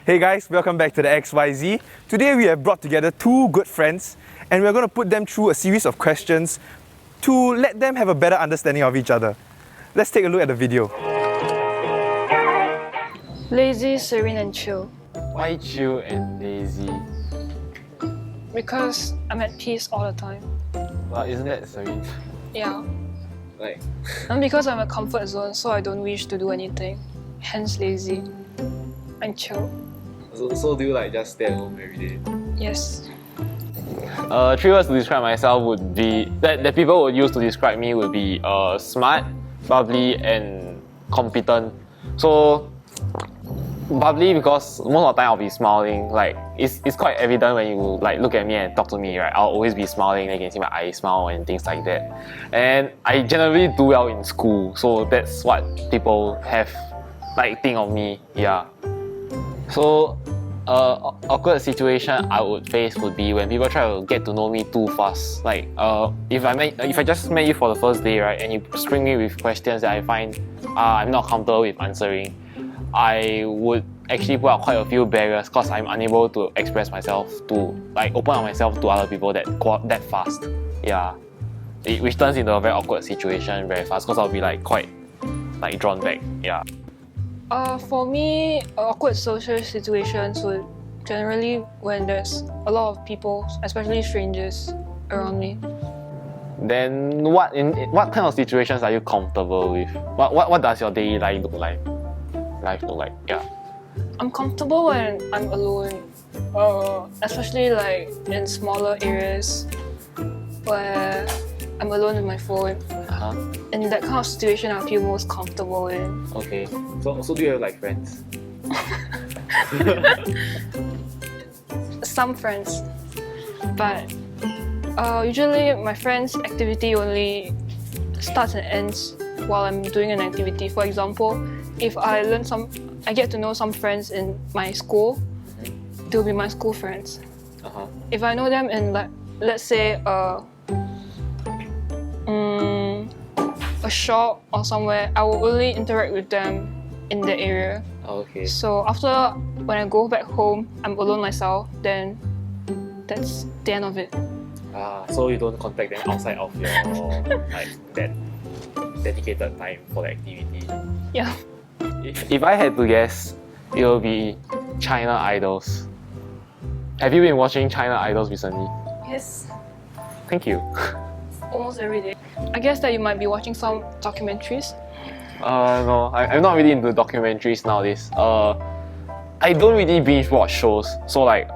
Hey guys, welcome back to the XYZ. Today we have brought together two good friends and we're going to put them through a series of questions to let them have a better understanding of each other. Let's take a look at the video. Lazy, serene and chill. Why chill and lazy? Because I'm at peace all the time. Well, isn't that serene? Yeah. Like, And because I'm a comfort zone, so I don't wish to do anything. Hence lazy. And chill. so do you like just stay at home every day? Yes. 3 words to describe myself would be that people would use to describe me would be smart, bubbly, and competent. So bubbly because most of the time I'll be smiling. Like it's quite evident when you like look at me and talk to me, right? I'll always be smiling. You can see my eyes smile and things like that. And I generally do well in school, so that's what people have like think of me. Yeah. So, awkward situation I would face would be when people try to get to know me too fast. Like, if I just met you for the first day, right, and you spring me with questions that I find I'm not comfortable with answering, I would actually put out quite a few barriers because I'm unable to express myself, to like open up myself to other people that fast. Yeah, which turns into a very awkward situation very fast because I'll be like quite like drawn back. Yeah. For me, awkward social situations would generally when there's a lot of people, especially strangers, around me. Then what kind of situations are you comfortable with? What does your daily life look like? Yeah. I'm comfortable when I'm alone, especially like in smaller areas where I'm alone with my phone. In that kind of situation, I feel most comfortable in. Okay. So do you have like friends? Some friends, but usually my friends' activity only starts and ends while I'm doing an activity. For example, if I get to know some friends in my school, they'll be my school friends. If I know them in like, let's say a shop or somewhere, I will only interact with them in the area. Okay. So after, when I go back home, I'm alone myself, then that's the end of it. So you don't contact them outside of your like that dedicated time for the activity? Yeah. If I had to guess, it will be China Idols. Have you been watching China Idols recently? Yes. Thank you. Almost every day. I guess that you might be watching some documentaries. No, I'm not really into documentaries nowadays. I don't really binge watch shows, so like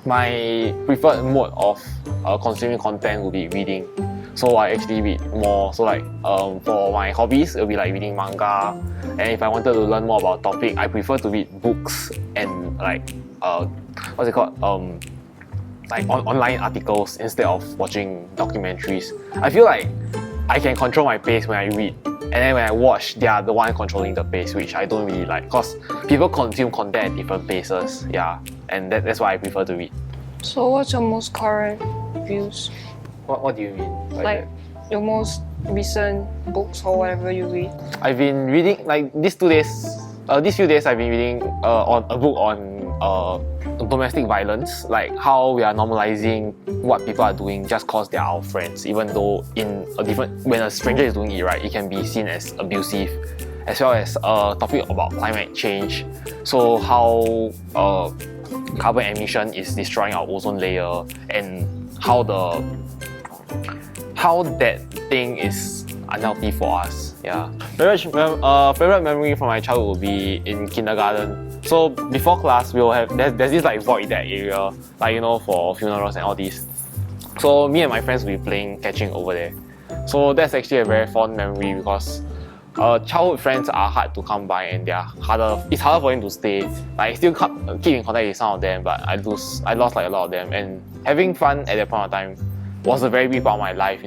my preferred mode of consuming content would be reading. So I actually read more. So like for my hobbies, it'll be like reading manga. And if I wanted to learn more about a topic, I prefer to read books and like what's it called? Like online articles instead of watching documentaries. I feel like I can control my pace when I read, and then when I watch, they are the one controlling the pace, which I don't really like because people consume content at different paces. Yeah, and that's why I prefer to read. So what's your most current views? What do you mean? Like your most recent books or whatever you read? I've been reading like these few days I've been reading on a book on domestic violence, like how we are normalizing what people are doing just cause they are our friends, even though when a stranger is doing it, right, it can be seen as abusive, as well as a topic about climate change. So how carbon emission is destroying our ozone layer, and how that thing is unhealthy for us. Yeah. Favorite memory from my childhood would be in kindergarten. So before class, there's this like void deck area, like for funerals and all these. So me and my friends will be playing catching over there. So that's actually a very fond memory because childhood friends are hard to come by and it's harder for them to stay. Like I still keep in contact with some of them, but I lost like a lot of them. And having fun at that point of time was a very big part of my life.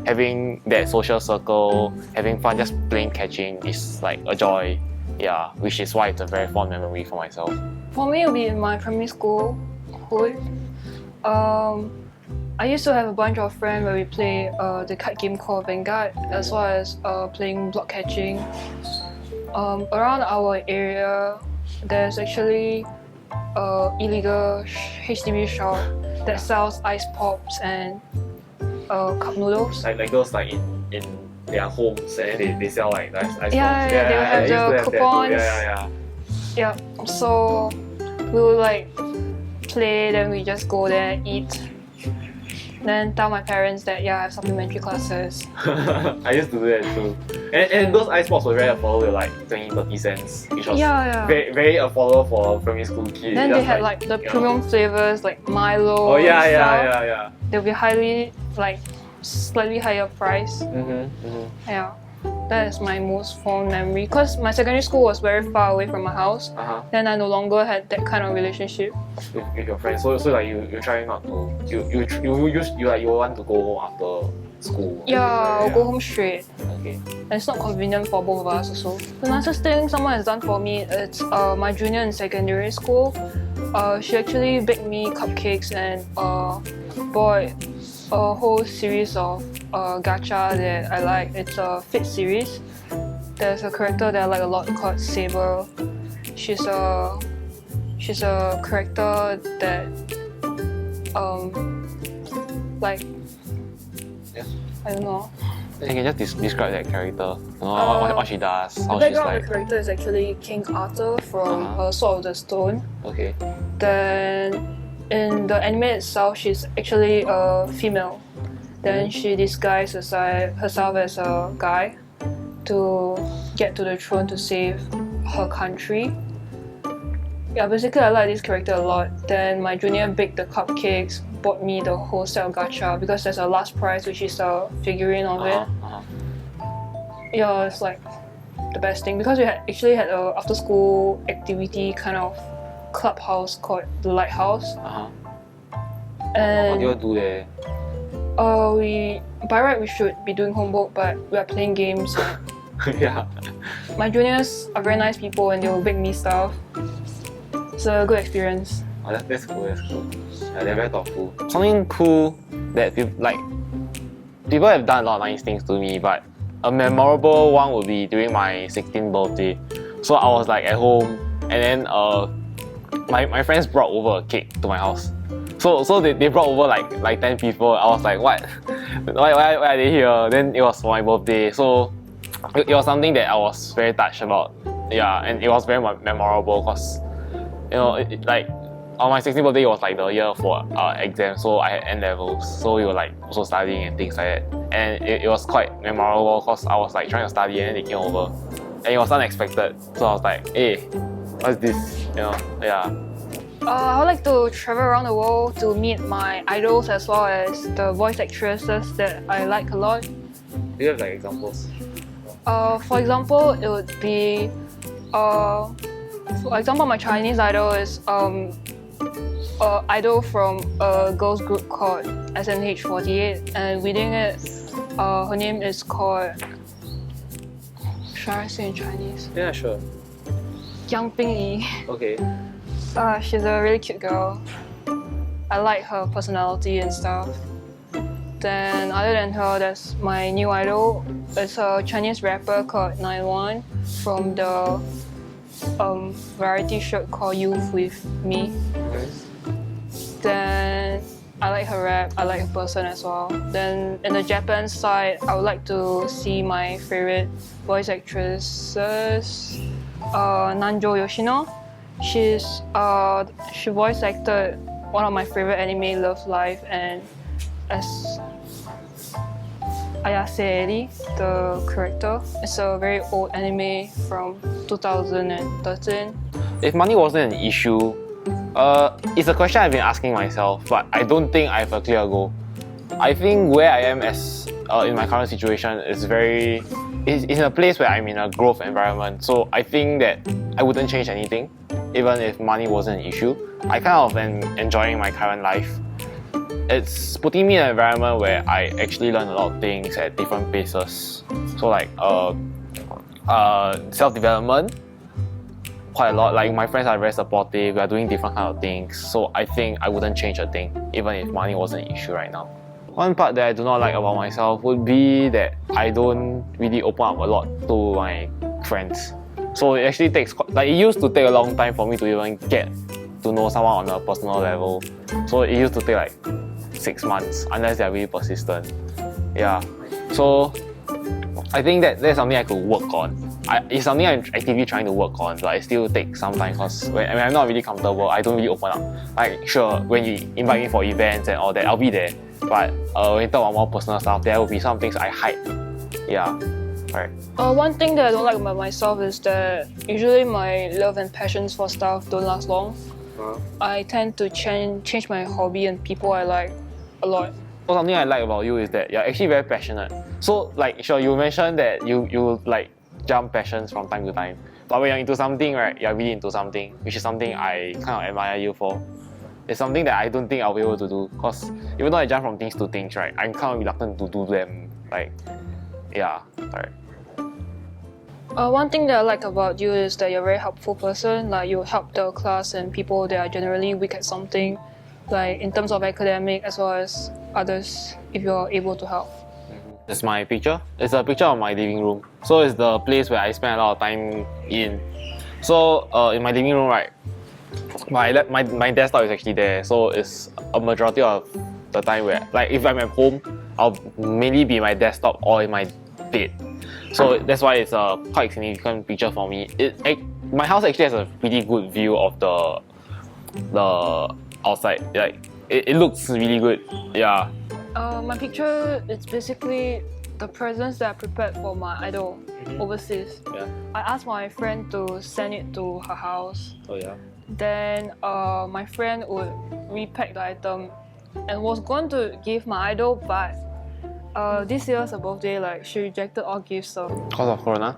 Having that social circle, having fun just playing catching is like a joy. Yeah, which is why it's a very fond memory for myself. For me, it'll be in my primary school hood. I used to have a bunch of friends where we play the card game called Vanguard, as well as playing block catching. Around our area, there's actually a illegal HDB shop that sells ice pops and cup noodles. Like those like in their homes and then they sell like ice Yeah, pops. yeah, they will have I used to the that too. coupons. Yeah. Yeah, so we will like play, then we just go there, eat, then tell my parents that I have supplementary classes. I used to do that too. And those ice pops were very affordable, like 20-30 cents, which was Yeah. very, very affordable for a primary school kid. Then they Just had like the you know. premium flavors like Milo. Oh and stuff. yeah. They'll be highly like slightly higher price. Yeah, that is my most fond memory. Cause my secondary school was very far away from my house. Then I no longer had that kind of relationship. With your friends. So like you try not to you want to go home after school. Yeah, I'll go home straight. Okay. And it's not convenient for both of us also. The nicest thing someone has done for me, it's my junior in secondary school. She actually baked me cupcakes and bought a whole series of gacha that I like. It's a Fit series. There's a character that I like a lot called Saber. She's a character that like I don't know. You can just describe that character. What she does, how The she's background like. of the character is actually King Arthur from Sword of the Stone. Okay. Then in the anime itself, she's actually a female. Then she disguises herself as a guy to get to the throne to save her country. Yeah, basically I like this character a lot. Then my junior baked the cupcakes, bought me the whole set of gacha because there's a last prize which is a figurine of it. Yeah, it's like the best thing because we actually had a after school activity kind of clubhouse called the Lighthouse. And What do you do there? by right we should be doing homework, but we are playing games. Yeah. My juniors are very nice people and they will bake me stuff. It's a good experience. Oh, that's cool. Yeah, they're very thoughtful. Something cool that people have done a lot of nice things to me, but a memorable one would be during my 16th birthday. So I was like at home, and then my friends brought over a cake to my house. So they brought over like 10 people. I was like, what? Why are they here? Then it was for my birthday. So it was something that I was very touched about. Yeah, and it was very memorable because like on my 16th birthday, it was like the year for exams, so I had N levels, so we were like also studying and things like that, and it was quite memorable because I was like trying to study and then they came over, and it was unexpected. So I was like, hey, what's this? Yeah. I would like to travel around the world to meet my idols as well as the voice actresses that I like a lot. Do you have like examples? For example, it would be for example, my Chinese idol is idol from a girls group called SNH48, and within it, her name is called. Shall I say in Chinese? Yeah, sure. Yang Pingyi. Okay. She's a really cute girl. I like her personality and stuff. Then other than her, there's my new idol. It's a Chinese rapper called 91 from the variety show called Youth With Me. Then I like her rap, I like her person as well. Then in the Japan side, I would like to see my favorite voice actresses, Nanjo Yoshino. She voice acted one of my favorite anime, Love Life, and as Ayase Eri, the character. It's a very old anime from 2013. If money wasn't an issue, it's a question I've been asking myself, but I don't think I have a clear goal. I think where I am as in my current situation is it's in a place where I'm in a growth environment. So I think that I wouldn't change anything, even if money wasn't an issue. I kind of am enjoying my current life. It's putting me in an environment where I actually learn a lot of things at different paces. So like self-development, quite a lot. Like my friends are very supportive. We are doing different kind of things. So I think I wouldn't change a thing, even if money wasn't an issue right now. One part that I do not like about myself would be that I don't really open up a lot to my friends. So it actually takes like it used to take a long time for me to even get to know someone on a personal level. So it used to take like 6 months unless they're really persistent. Yeah. So I think that's something I could work on. It's something I'm actively trying to work on, but it still takes some time because when I'm not really comfortable, I don't really open up. Like sure, when you invite me for events and all that, I'll be there. But when you talk about more personal stuff, there will be some things I hide. Yeah. Right. One thing that I don't like about myself is that usually my love and passions for stuff don't last long. I tend to change my hobby and people I like a lot. So something I like about you is that you're actually very passionate. So like sure, you mentioned that you like jump passions from time to time. But when you're into something, right, you're really into something, which is something I kind of admire you for. It's something that I don't think I'll be able to do because even though I jump from things to things, right, I'm kind of reluctant to do them. Like, yeah, right. One thing that I like about you is that you're a very helpful person. Like you help the class and people that are generally weak at something, like in terms of academic as well as others, if you're able to help. It's my picture. It's a picture of my living room. So it's the place where I spend a lot of time in. So in my living room, right, my desktop is actually there. So it's a majority of the time where, like, if I'm at home, I'll mainly be my desktop or in my bed. So that's why it's a quite significant picture for me. My house actually has a pretty good view of the outside. Like it looks really good. Yeah. My picture is basically the presents that I prepared for my idol overseas. Yeah. I asked my friend to send it to her house. Oh yeah. Then my friend would repack the item and was going to give my idol, but this year's her birthday, like she rejected all gifts. So Because of Corona?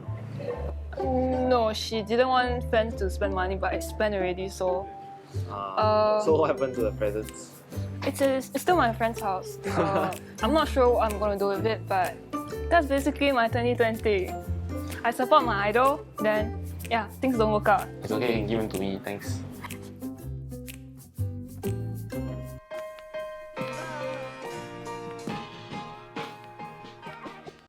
no, she didn't want fans to spend money, but I spent already. So So what happened to the presents? it's still my friend's house. I'm not sure what I'm gonna do with it, but that's basically my 2020. I support my idol, then yeah, things don't work out. It's okay, you can give them to me, thanks.